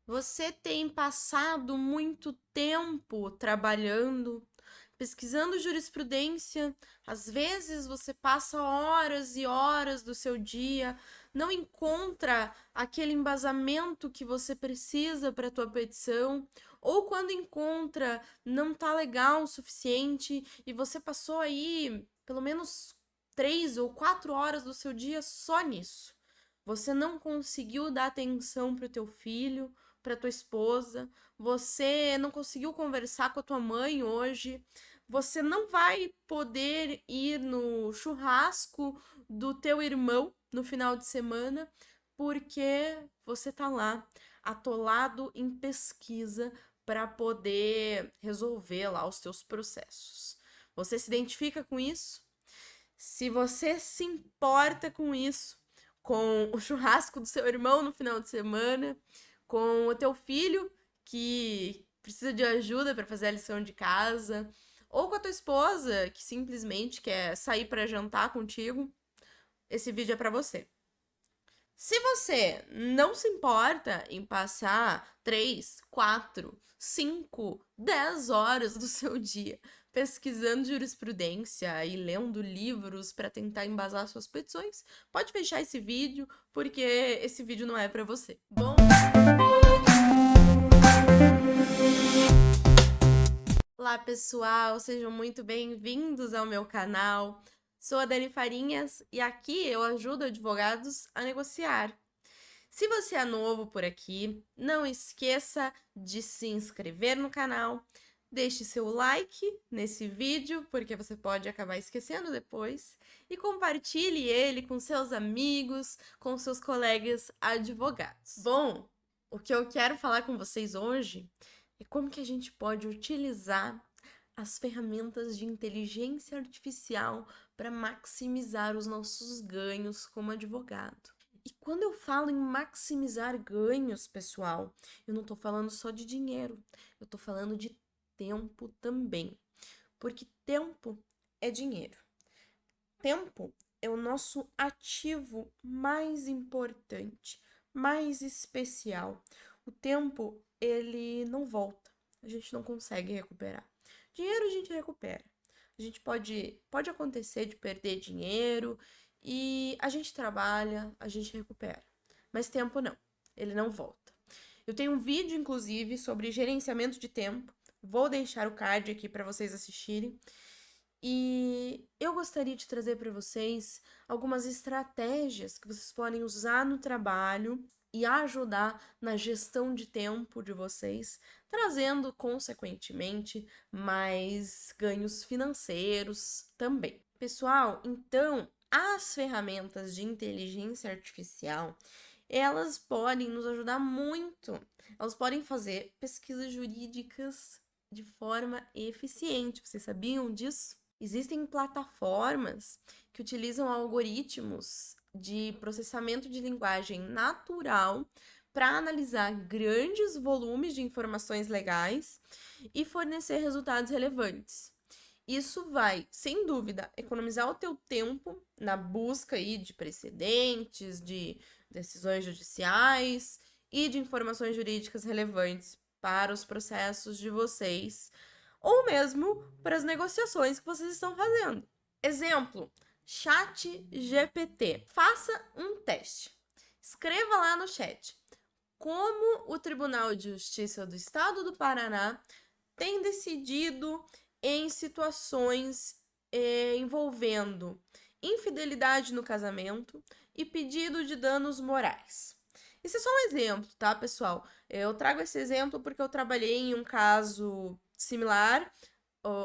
Você tem passado muito tempo trabalhando, pesquisando jurisprudência. Às vezes você passa horas e horas do seu dia, não encontra aquele embasamento que você precisa para a tua petição, ou quando encontra, não tá legal o suficiente e você passou aí pelo menos 3 ou 4 horas do seu dia só nisso. Você não conseguiu dar atenção para o teu filho, para tua esposa, você não conseguiu conversar com a tua mãe hoje, você não vai poder ir no churrasco do teu irmão no final de semana porque você tá lá atolado em pesquisa para poder resolver lá os teus processos. Você se identifica com isso? Se você se importa com isso, com o churrasco do seu irmão no final de semana, com o teu filho que precisa de ajuda para fazer a lição de casa, ou com a tua esposa que simplesmente quer sair para jantar contigo, esse vídeo é para você. Se você não se importa em passar 3, 4, 5, 10 horas do seu dia pesquisando jurisprudência e lendo livros para tentar embasar suas petições, pode fechar esse vídeo, porque esse vídeo não é para você. Bom, olá pessoal, sejam muito bem-vindos ao meu canal. Sou a Dani Farinhas e aqui eu ajudo advogados a negociar. Se você é novo por aqui, não esqueça de se inscrever no canal, deixe seu like nesse vídeo, porque você pode acabar esquecendo depois, e compartilhe ele com seus amigos, com seus colegas advogados. Bom, o que eu quero falar com vocês hoje é como que a gente pode utilizar as ferramentas de inteligência artificial para maximizar os nossos ganhos como advogado. E quando eu falo em maximizar ganhos, pessoal, eu não tô falando só de dinheiro, eu tô falando de tempo também. Porque tempo é dinheiro. Tempo é o nosso ativo mais importante, mais especial. O tempo, ele não volta. A gente não consegue recuperar. Dinheiro a gente recupera. A gente pode acontecer de perder dinheiro e a gente trabalha, a gente recupera. Mas tempo não, ele não volta. Eu tenho um vídeo, inclusive, sobre gerenciamento de tempo. Vou deixar o card aqui para vocês assistirem. E eu gostaria de trazer para vocês algumas estratégias que vocês podem usar no trabalho e ajudar na gestão de tempo de vocês, trazendo, consequentemente, mais ganhos financeiros também. Pessoal, então, as ferramentas de inteligência artificial, elas podem nos ajudar muito. Elas podem fazer pesquisas jurídicas de forma eficiente. Vocês sabiam disso? Existem plataformas que utilizam algoritmos de processamento de linguagem natural para analisar grandes volumes de informações legais e fornecer resultados relevantes. Isso vai, sem dúvida, economizar o teu tempo na busca aí de precedentes, de decisões judiciais e de informações jurídicas relevantes para os processos de vocês, ou mesmo para as negociações que vocês estão fazendo. Exemplo, Chat GPT. Faça um teste. Escreva lá no chat como o Tribunal de Justiça do Estado do Paraná tem decidido em situações envolvendo infidelidade no casamento e pedido de danos morais. Isso é só um exemplo, tá, pessoal? Eu trago esse exemplo porque eu trabalhei em um caso similar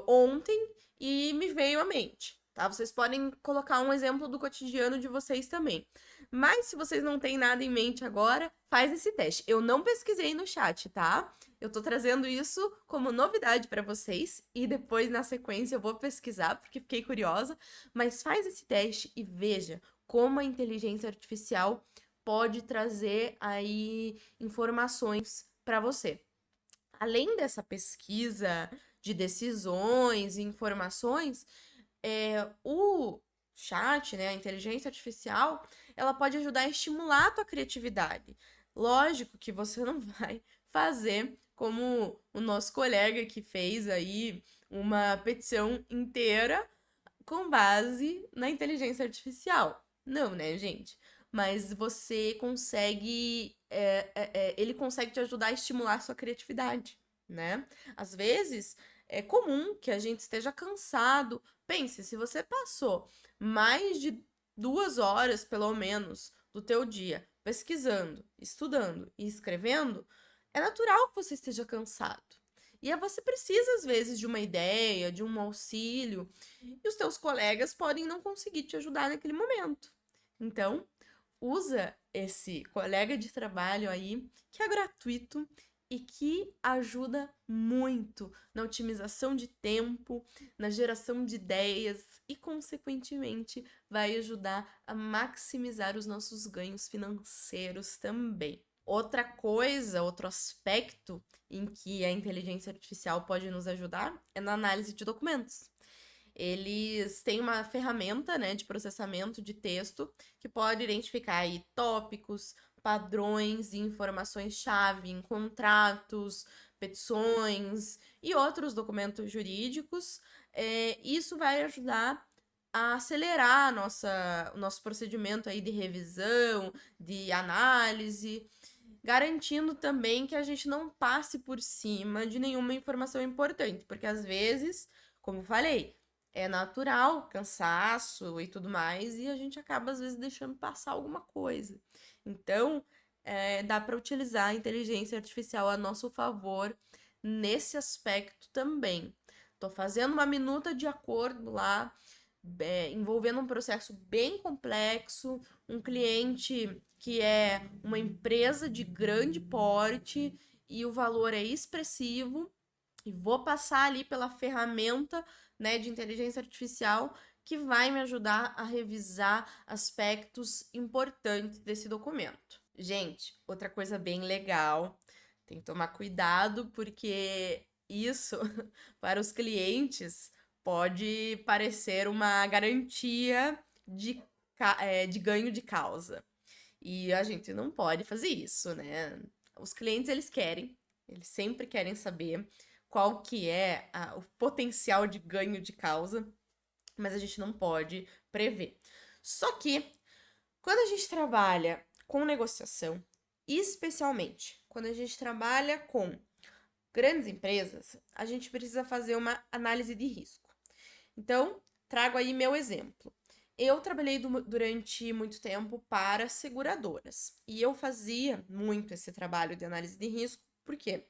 ontem e me veio à mente, tá? Vocês podem colocar um exemplo do cotidiano de vocês também. Mas se vocês não têm nada em mente agora, faz esse teste. Eu não pesquisei no chat, tá? Eu tô trazendo isso como novidade para vocês e depois na sequência eu vou pesquisar porque fiquei curiosa, mas faz esse teste e veja como a inteligência artificial pode trazer aí informações para você. Além dessa pesquisa de decisões e informações, o chat, né, a inteligência artificial, ela pode ajudar a estimular a tua criatividade, Lógico que você não vai fazer como o nosso colega que fez aí uma petição inteira com base na inteligência artificial. Não, né, gente? Mas você consegue. Ele consegue te ajudar a estimular a sua criatividade, né? Às vezes é comum que a gente esteja cansado. Pense, se você passou mais de 2 horas, pelo menos, do teu dia pesquisando, estudando e escrevendo, é natural que você esteja cansado. E aí você precisa, às vezes, de uma ideia, de um auxílio, e os teus colegas podem não conseguir te ajudar naquele momento. Então, usa esse colega de trabalho aí, que é gratuito e que ajuda muito na otimização de tempo, na geração de ideias e, consequentemente, vai ajudar a maximizar os nossos ganhos financeiros também. Outra coisa, outro aspecto em que a inteligência artificial pode nos ajudar é na análise de documentos. Eles têm uma ferramenta, né, de processamento de texto que pode identificar aí tópicos, padrões e informações-chave em contratos, petições e outros documentos jurídicos. Isso vai ajudar a acelerar o nosso procedimento aí de revisão, de análise, garantindo também que a gente não passe por cima de nenhuma informação importante, porque às vezes, como eu falei, é natural, cansaço e tudo mais, e a gente acaba às vezes deixando passar alguma coisa. Então, dá para utilizar a inteligência artificial a nosso favor nesse aspecto também. Tô fazendo uma minuta de acordo lá, envolvendo um processo bem complexo, um cliente que é uma empresa de grande porte e o valor é expressivo, e vou passar ali pela ferramenta, né, de inteligência artificial que vai me ajudar a revisar aspectos importantes desse documento. Gente, outra coisa bem legal, tem que tomar cuidado porque isso para os clientes pode parecer uma garantia de ganho de causa. E a gente não pode fazer isso, né? Os clientes, eles sempre querem saber qual que é o potencial de ganho de causa, mas a gente não pode prever. Só que, quando a gente trabalha com negociação, especialmente quando a gente trabalha com grandes empresas, a gente precisa fazer uma análise de risco. Então, trago aí meu exemplo. Eu trabalhei durante muito tempo para seguradoras e eu fazia muito esse trabalho de análise de risco. Por quê?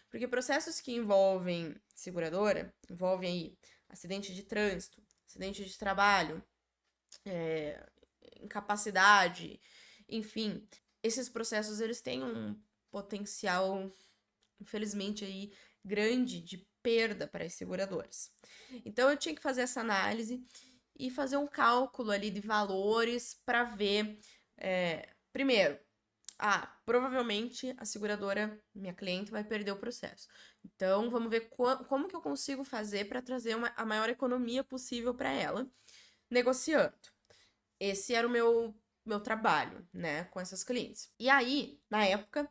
Porque processos que envolvem seguradora, envolvem aí acidente de trânsito, acidente de trabalho, incapacidade, enfim, esses processos eles têm um potencial, infelizmente aí grande de perda para as seguradoras. Então eu tinha que fazer essa análise e fazer um cálculo ali de valores para ver, primeiro, provavelmente a seguradora, minha cliente, vai perder o processo. Então, vamos ver como que eu consigo fazer para trazer a maior economia possível para ela, negociando. Esse era o meu trabalho, né, com essas clientes. E aí, na época,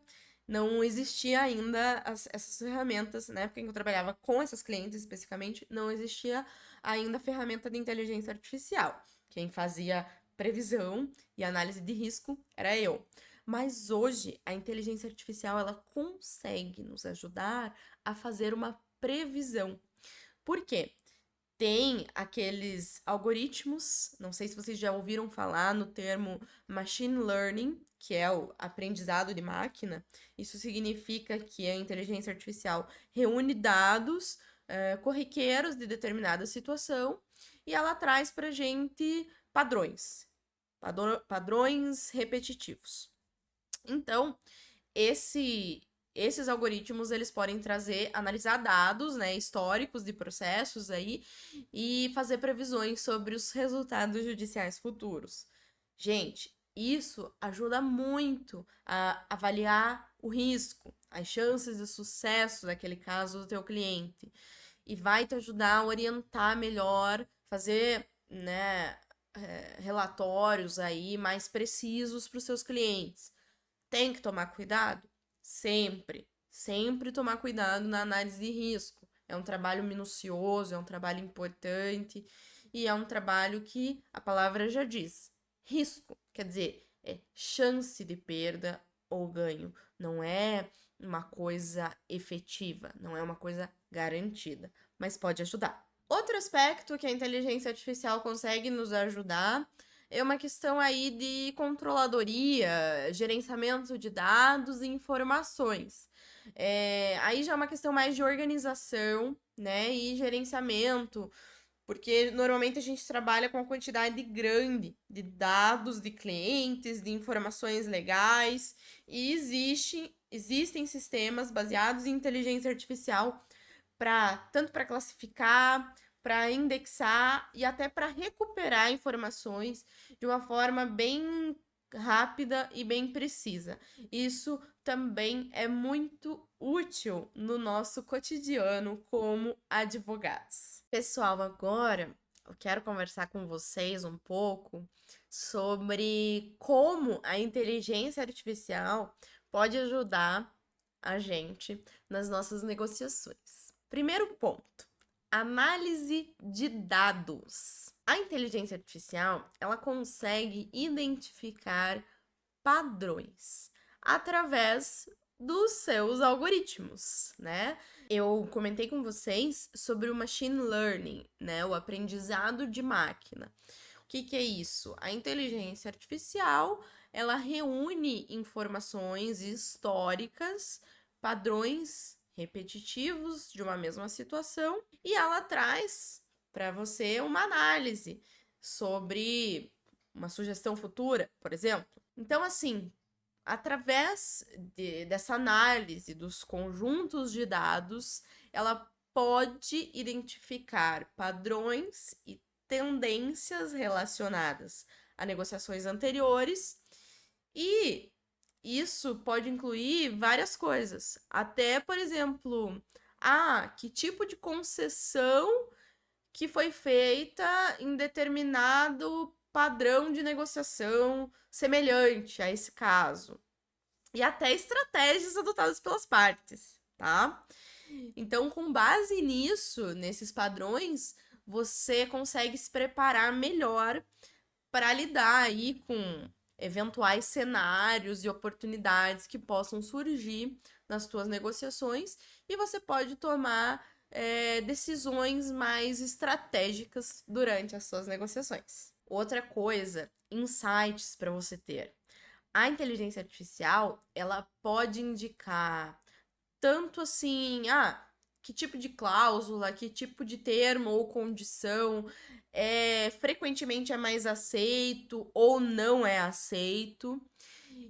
não existia ainda essas ferramentas, na época em que eu trabalhava com essas clientes especificamente, não existia ainda a ferramenta de inteligência artificial. Quem fazia previsão e análise de risco era eu. Mas hoje a inteligência artificial ela consegue nos ajudar a fazer uma previsão. Por quê? Tem aqueles algoritmos, não sei se vocês já ouviram falar no termo machine learning, que é o aprendizado de máquina. Isso significa que a inteligência artificial reúne dados corriqueiros de determinada situação e ela traz para gente padrões repetitivos. Então, esses algoritmos eles podem analisar dados, né, históricos de processos aí e fazer previsões sobre os resultados judiciais futuros. Gente, isso ajuda muito a avaliar o risco, as chances de sucesso daquele caso do teu cliente e vai te ajudar a orientar melhor, fazer, né, relatórios aí mais precisos para os seus clientes. Tem que tomar cuidado? Sempre. Sempre tomar cuidado na análise de risco. É um trabalho minucioso, é um trabalho importante e é um trabalho que a palavra já diz. Risco, quer dizer, é chance de perda ou ganho. Não é uma coisa efetiva, não é uma coisa garantida, mas pode ajudar. Outro aspecto que a inteligência artificial consegue nos ajudar é uma questão aí de controladoria, gerenciamento de dados e informações. Aí já é uma questão mais de organização, né, e gerenciamento, porque normalmente a gente trabalha com uma quantidade grande de dados de clientes, de informações legais, e existem sistemas baseados em inteligência artificial tanto para classificar, para indexar e até para recuperar informações de uma forma bem rápida e bem precisa. Isso também é muito útil no nosso cotidiano como advogados. Pessoal, agora eu quero conversar com vocês um pouco sobre como a inteligência artificial pode ajudar a gente nas nossas negociações. Primeiro ponto: análise de dados. A inteligência artificial, ela consegue identificar padrões através dos seus algoritmos, né? Eu comentei com vocês sobre o machine learning, né? O aprendizado de máquina. O que é isso? A inteligência artificial, ela reúne informações históricas, padrões repetitivos de uma mesma situação e ela traz para você uma análise sobre uma sugestão futura, por exemplo. Então, assim, através dessa análise dos conjuntos de dados, ela pode identificar padrões e tendências relacionadas a negociações anteriores e isso pode incluir várias coisas. Até, por exemplo, que tipo de concessão que foi feita em determinado padrão de negociação semelhante a esse caso. E até estratégias adotadas pelas partes, tá? Então, com base nisso, nesses padrões, você consegue se preparar melhor para lidar aí com eventuais cenários e oportunidades que possam surgir nas suas negociações e você pode tomar decisões mais estratégicas durante as suas negociações. Outra coisa, insights para você ter. A inteligência artificial, ela pode indicar tanto assim, que tipo de cláusula, que tipo de termo ou condição frequentemente é mais aceito ou não é aceito.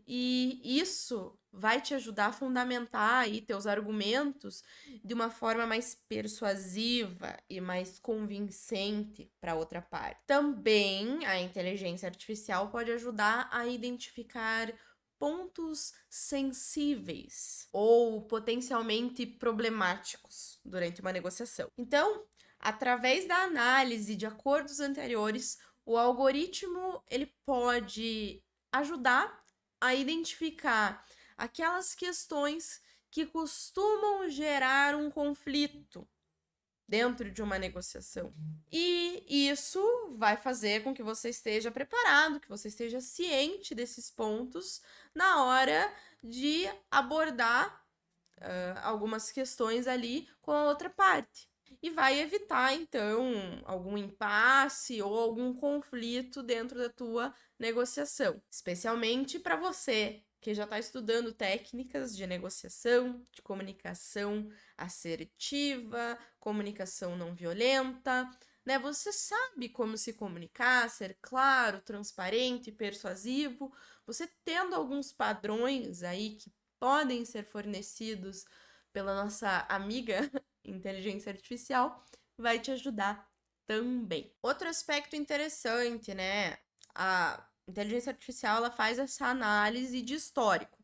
E isso vai te ajudar a fundamentar aí teus argumentos de uma forma mais persuasiva e mais convincente para outra parte. Também a inteligência artificial pode ajudar a identificar pontos sensíveis ou potencialmente problemáticos durante uma negociação. Então, através da análise de acordos anteriores, o algoritmo ele pode ajudar a identificar aquelas questões que costumam gerar um conflito dentro de uma negociação. E isso vai fazer com que você esteja preparado, que você esteja ciente desses pontos na hora de abordar algumas questões ali com a outra parte. E vai evitar, então, algum impasse ou algum conflito dentro da tua negociação. Especialmente para você que já está estudando técnicas de negociação, de comunicação assertiva, comunicação não violenta, né? Você sabe como se comunicar, ser claro, transparente, persuasivo. Você tendo alguns padrões aí que podem ser fornecidos pela nossa amiga inteligência artificial, vai te ajudar também. Outro aspecto interessante, né? A inteligência artificial, ela faz essa análise de histórico.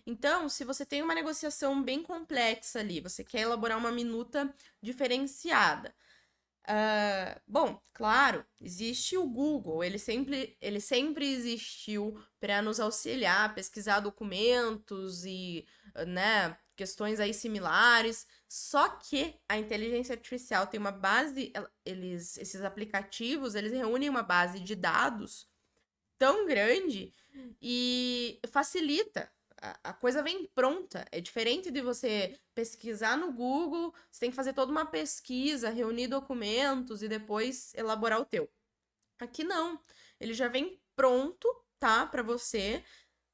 Então, se você tem uma negociação bem complexa ali, você quer elaborar uma minuta diferenciada, Bom, claro, existe o Google, ele sempre existiu para nos auxiliar a pesquisar documentos e, né, questões aí similares. Só que a inteligência artificial tem uma base, esses aplicativos, eles reúnem uma base de dados tão grande e facilita. A coisa vem pronta. É diferente de você pesquisar no Google, você tem que fazer toda uma pesquisa, reunir documentos e depois elaborar o teu. Aqui não. Ele já vem pronto, tá, para você.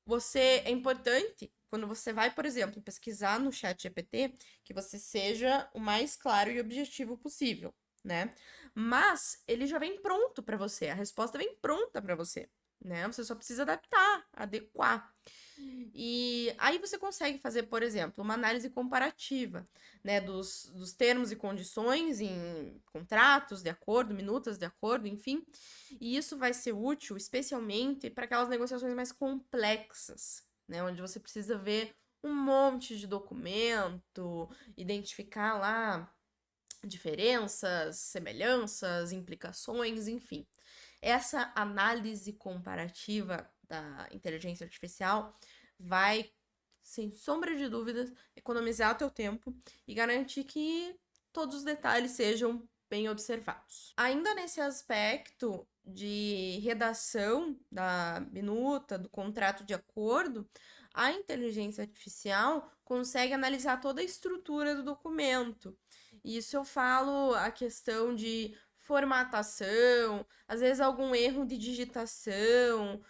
Você é importante quando você vai, por exemplo, pesquisar no chat GPT, que você seja o mais claro e objetivo possível, né? Mas ele já vem pronto para você, a resposta vem pronta para você, né? Você só precisa adaptar, adequar. E aí você consegue fazer, por exemplo, uma análise comparativa, né, dos termos e condições em contratos de acordo, minutas de acordo, enfim. E isso vai ser útil especialmente para aquelas negociações mais complexas, né, onde você precisa ver um monte de documento, identificar lá diferenças, semelhanças, implicações, enfim. Essa análise comparativa da inteligência artificial vai, sem sombra de dúvidas, economizar o teu tempo e garantir que todos os detalhes sejam bem observados. Ainda nesse aspecto de redação da minuta, do contrato de acordo, a inteligência artificial consegue analisar toda a estrutura do documento. Isso eu falo a questão de formatação, às vezes algum erro de digitação,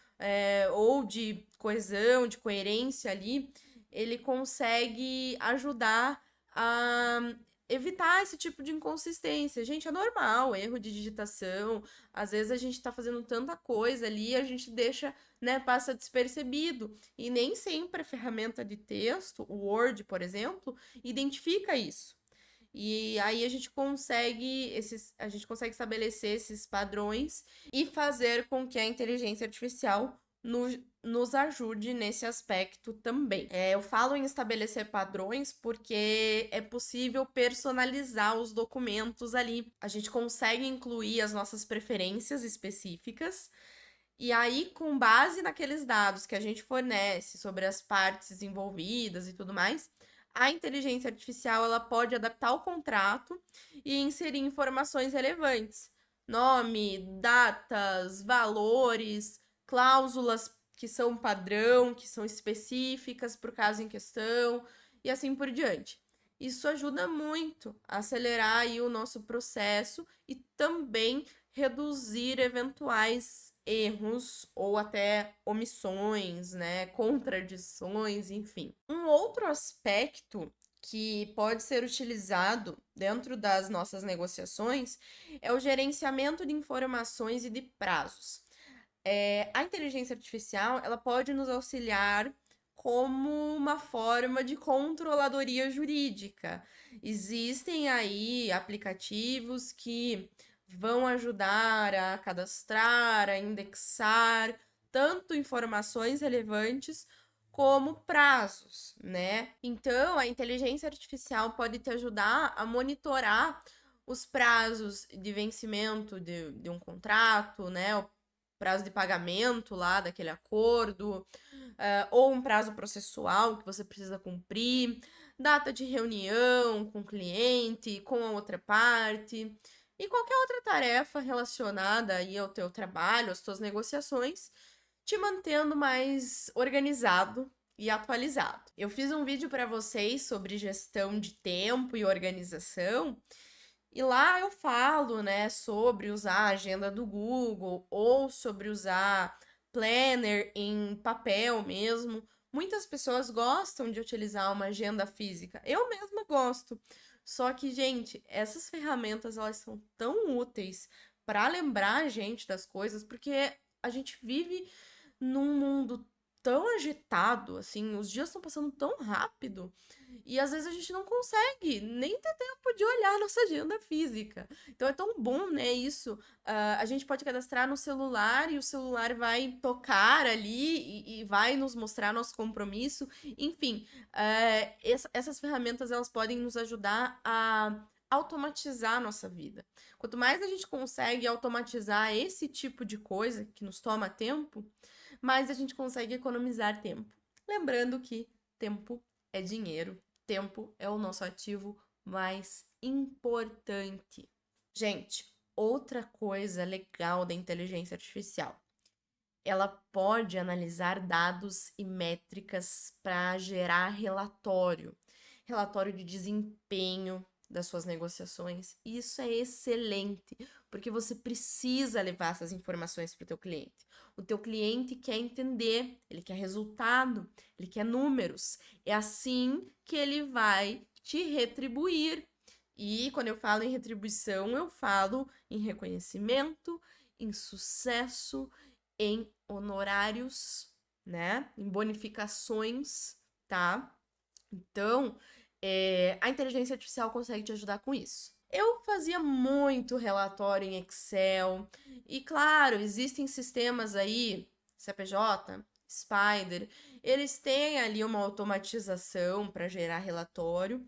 ou de coesão, de coerência ali, ele consegue ajudar a evitar esse tipo de inconsistência. Gente, é normal, erro de digitação. Às vezes a gente tá fazendo tanta coisa ali, a gente deixa, né, passa despercebido. E nem sempre a ferramenta de texto, o Word, por exemplo, identifica isso. E aí a gente consegue estabelecer esses padrões e fazer com que a inteligência artificial nos ajude nesse aspecto também. Eu falo em estabelecer padrões porque é possível personalizar os documentos ali. A gente consegue incluir as nossas preferências específicas. E aí, com base naqueles dados que a gente fornece sobre as partes envolvidas e tudo mais, a inteligência artificial ela pode adaptar o contrato e inserir informações relevantes, nome, datas, valores, cláusulas que são padrão, que são específicas para o caso em questão e assim por diante. Isso ajuda muito a acelerar aí o nosso processo e também reduzir eventuais erros ou até omissões, né, contradições, enfim. Um outro aspecto que pode ser utilizado dentro das nossas negociações é o gerenciamento de informações e de prazos. A inteligência artificial ela pode nos auxiliar como uma forma de controladoria jurídica. Existem aí aplicativos que vão ajudar a cadastrar, a indexar tanto informações relevantes como prazos, né? Então, a inteligência artificial pode te ajudar a monitorar os prazos de vencimento de um contrato, né? O prazo de pagamento lá daquele acordo, ou um prazo processual que você precisa cumprir, data de reunião com o cliente, com a outra parte, e qualquer outra tarefa relacionada aí ao teu trabalho, às tuas negociações, te mantendo mais organizado e atualizado. Eu fiz um vídeo para vocês sobre gestão de tempo e organização, e lá eu falo, né, sobre usar a agenda do Google ou sobre usar planner em papel mesmo. Muitas pessoas gostam de utilizar uma agenda física. Eu mesma gosto. Só que, gente, essas ferramentas elas são tão úteis para lembrar a gente das coisas, porque a gente vive num mundo tão agitado, assim, os dias estão passando tão rápido, e às vezes a gente não consegue nem ter tempo de olhar nossa agenda física. Então é tão bom, né, isso. A gente pode cadastrar no celular e o celular vai tocar ali e vai nos mostrar nosso compromisso. Enfim, essas ferramentas elas podem nos ajudar a automatizar a nossa vida. Quanto mais a gente consegue automatizar esse tipo de coisa que nos toma tempo, mais a gente consegue economizar tempo. Lembrando que tempo é dinheiro, tempo é o nosso ativo mais importante. Gente, outra coisa legal da inteligência artificial. Ela pode analisar dados e métricas para gerar relatório de desempenho das suas negociações. E isso é excelente, porque você precisa levar essas informações para o teu cliente. O teu cliente quer entender, ele quer resultado, ele quer números. É assim que ele vai te retribuir. E quando eu falo em retribuição, eu falo em reconhecimento, em sucesso, em honorários, né? Em bonificações, tá? Então, a inteligência artificial consegue te ajudar com isso. Eu fazia muito relatório em Excel, e claro, existem sistemas aí, CPJ, Spider, eles têm ali uma automatização para gerar relatório,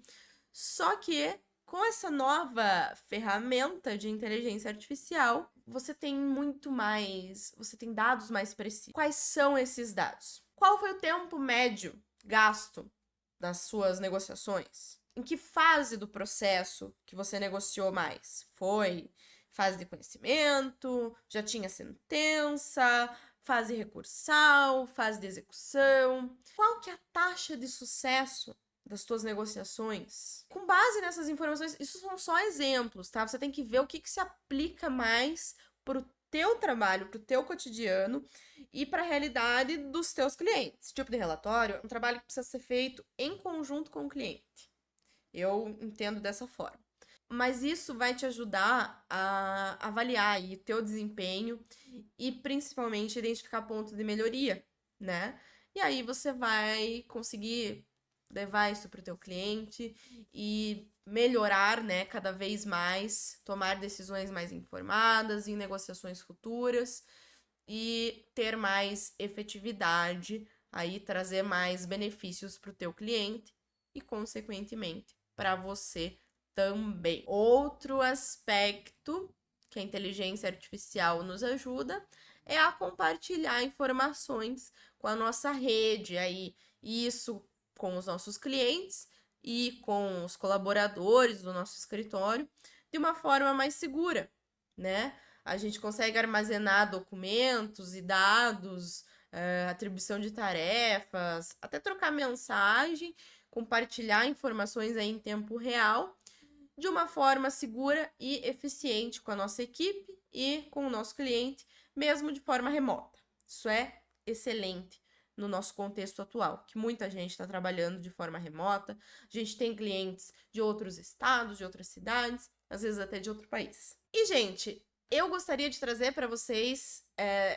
só que com essa nova ferramenta de inteligência artificial, você tem muito mais, você tem dados mais precisos. Quais são esses dados? Qual foi o tempo médio gasto nas suas negociações? Em que fase do processo que você negociou mais? Foi fase de conhecimento, já tinha sentença, fase recursal, fase de execução? Qual que é a taxa de sucesso das tuas negociações? Com base nessas informações, isso são só exemplos, tá? Você tem que ver o que se aplica mais pro teu trabalho, pro teu cotidiano e para a realidade dos teus clientes. Esse tipo de relatório é um trabalho que precisa ser feito em conjunto com o cliente. Eu entendo dessa forma. Mas isso vai te ajudar a avaliar aí o teu desempenho e principalmente identificar pontos de melhoria, né? E aí você vai conseguir levar isso para o teu cliente e melhorar, né, cada vez mais, tomar decisões mais informadas em negociações futuras e ter mais efetividade, aí trazer mais benefícios para o teu cliente e, consequentemente, para você também. Outro aspecto que a inteligência artificial nos ajuda é a compartilhar informações com a nossa rede aí, isso com os nossos clientes e com os colaboradores do nosso escritório de uma forma mais segura, né? A gente consegue armazenar documentos e dados, atribuição de tarefas, até trocar mensagem, compartilhar informações aí em tempo real, de uma forma segura e eficiente com a nossa equipe e com o nosso cliente, mesmo de forma remota. Isso é excelente no nosso contexto atual, que muita gente está trabalhando de forma remota, a gente tem clientes de outros estados, de outras cidades, às vezes até de outro país. E, gente, eu gostaria de trazer para vocês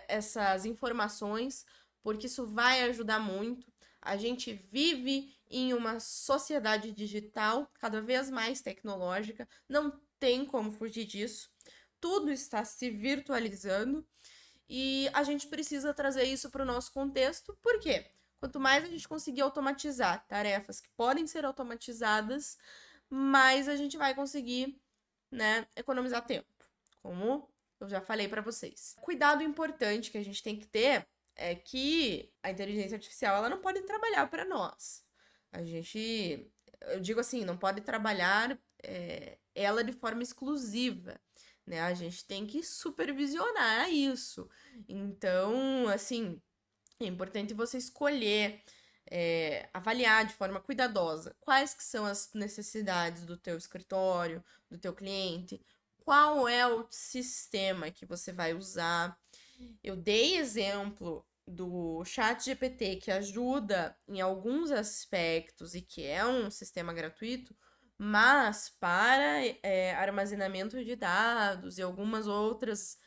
essas informações, porque isso vai ajudar muito. A gente vive em uma sociedade digital cada vez mais tecnológica, não tem como fugir disso. Tudo está se virtualizando e a gente precisa trazer isso para o nosso contexto, por quê? Quanto mais a gente conseguir automatizar tarefas que podem ser automatizadas, mais a gente vai conseguir, né, economizar tempo, como eu já falei para vocês. Cuidado importante que a gente tem que ter é que a inteligência artificial ela não pode trabalhar para nós. A gente, eu digo assim, não pode trabalhar ela de forma exclusiva, né? A gente tem que supervisionar isso. Então, assim, é importante você escolher, avaliar de forma cuidadosa quais que são as necessidades do teu escritório, do teu cliente, qual é o sistema que você vai usar. Eu dei exemplo do ChatGPT que ajuda em alguns aspectos e que é um sistema gratuito, mas para armazenamento de dados e algumas outras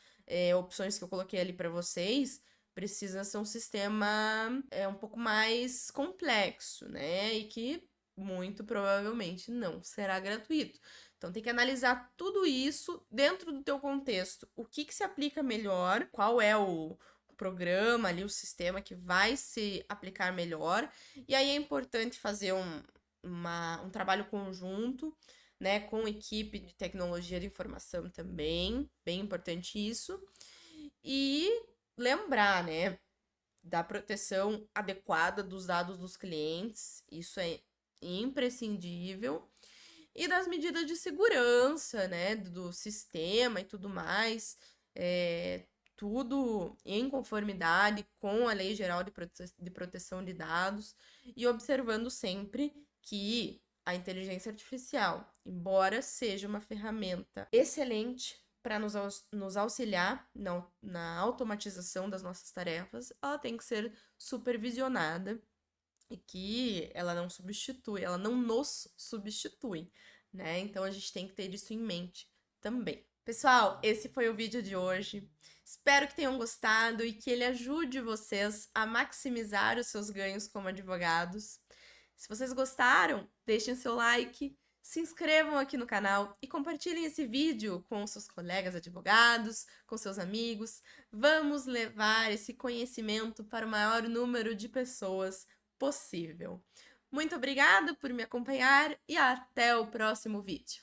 opções que eu coloquei ali para vocês, precisa ser um sistema um pouco mais complexo, né? E que muito provavelmente não será gratuito. Então tem que analisar tudo isso dentro do teu contexto. O que se aplica melhor, qual é o programa ali, o sistema que vai se aplicar melhor. E aí é importante fazer um trabalho conjunto, né, com equipe de tecnologia de informação também, bem importante isso. E lembrar, né, da proteção adequada dos dados dos clientes, isso é imprescindível, e das medidas de segurança, né, do sistema e tudo mais, tudo em conformidade com a Lei Geral de Proteção de Dados e observando sempre que a inteligência artificial, embora seja uma ferramenta excelente para nos auxiliar na automatização das nossas tarefas, ela tem que ser supervisionada e que ela não substitui, ela não nos substitui, né? Então a gente tem que ter isso em mente também. Pessoal, esse foi o vídeo de hoje. Espero que tenham gostado e que ele ajude vocês a maximizar os seus ganhos como advogados. Se vocês gostaram, deixem seu like, se inscrevam aqui no canal e compartilhem esse vídeo com seus colegas advogados, com seus amigos. Vamos levar esse conhecimento para o maior número de pessoas possível. Muito obrigada por me acompanhar e até o próximo vídeo.